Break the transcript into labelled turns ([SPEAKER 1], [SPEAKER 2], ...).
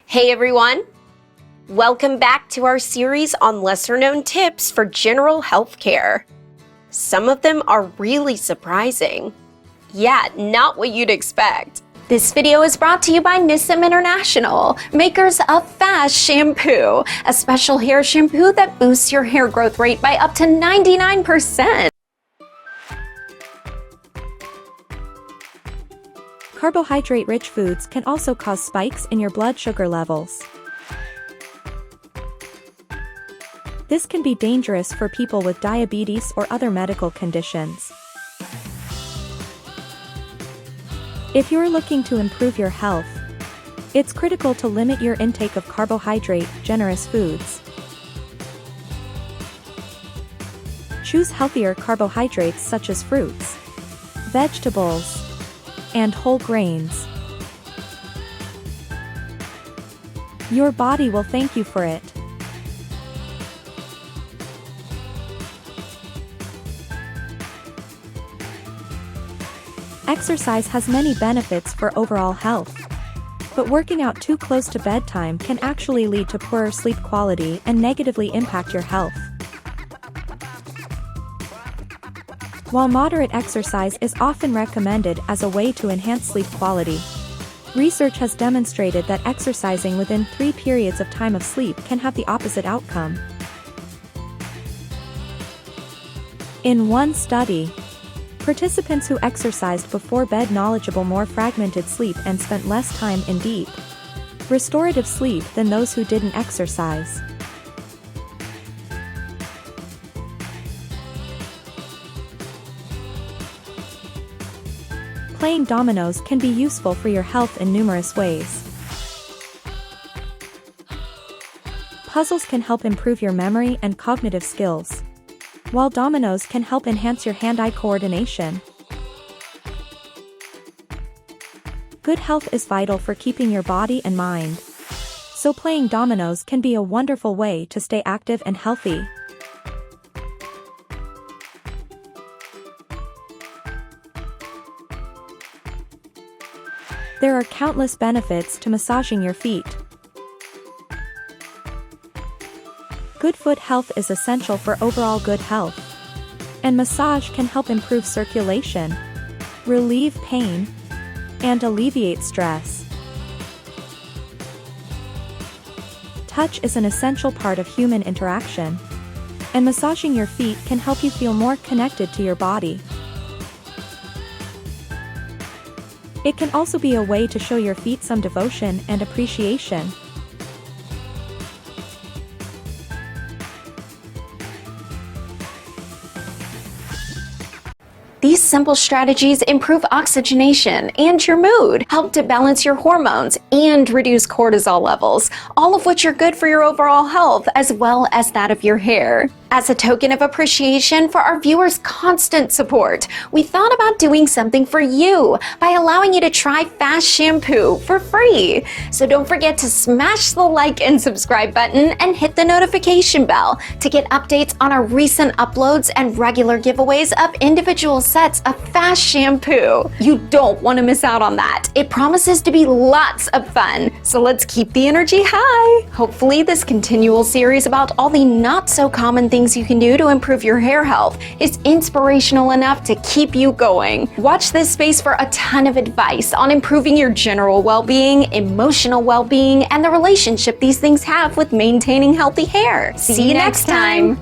[SPEAKER 1] Hey everyone! Welcome back to our series on lesser-known tips for general health care. Some of them are really surprising. Yeah, not what you'd expect.
[SPEAKER 2] This video is brought to you by Nissim International, makers of F.A.S.T shampoo, a special hair shampoo that boosts your hair growth rate by up to 99%.
[SPEAKER 3] Carbohydrate-rich foods can also cause spikes in your blood sugar levels. This can be dangerous for people with diabetes or other medical conditions. If you're looking to improve your health, it's critical to limit your intake of carbohydrate-generous foods. Choose healthier carbohydrates such as fruits, vegetables, and whole grains. Your body will thank you for it. Exercise has many benefits for overall health. But working out too close to bedtime can actually lead to poorer sleep quality and negatively impact your health. While moderate exercise is often recommended as a way to enhance sleep quality, research has demonstrated that exercising within 3 periods of time of sleep can have the opposite outcome. In one study, participants who exercised before bed knowledgeable more fragmented sleep and spent less time in deep, restorative sleep than those who didn't exercise. Playing dominoes can be useful for your health in numerous ways. Puzzles can help improve your memory and cognitive skills, while dominoes can help enhance your hand-eye coordination. Good health is vital for keeping your body and mind, so playing dominoes can be a wonderful way to stay active and healthy. There are countless benefits to massaging your feet. Good foot health is essential for overall good health, and massage can help improve circulation, relieve pain, and alleviate stress. Touch is an essential part of human interaction, and massaging your feet can help you feel more connected to your body. It can also be a way to show your feet some devotion and appreciation.
[SPEAKER 2] These simple strategies improve oxygenation and your mood, help to balance your hormones, and reduce cortisol levels, all of which are good for your overall health as well as that of your hair. As a token of appreciation for our viewers' constant support, we thought about doing something for you by allowing you to try F.A.S.T shampoo for free. So don't forget to smash the like and subscribe button and hit the notification bell to get updates on our recent uploads and regular giveaways of individual sets of F.A.S.T shampoo. You don't want to miss out on that. It promises to be lots of fun. So let's keep the energy high. Hopefully this continual series about all the not so common things you can do to improve your hair health is inspirational enough to keep you going. Watch this space for a ton of advice on improving your general well-being, emotional well-being, and the relationship these things have with maintaining healthy hair. See you next time.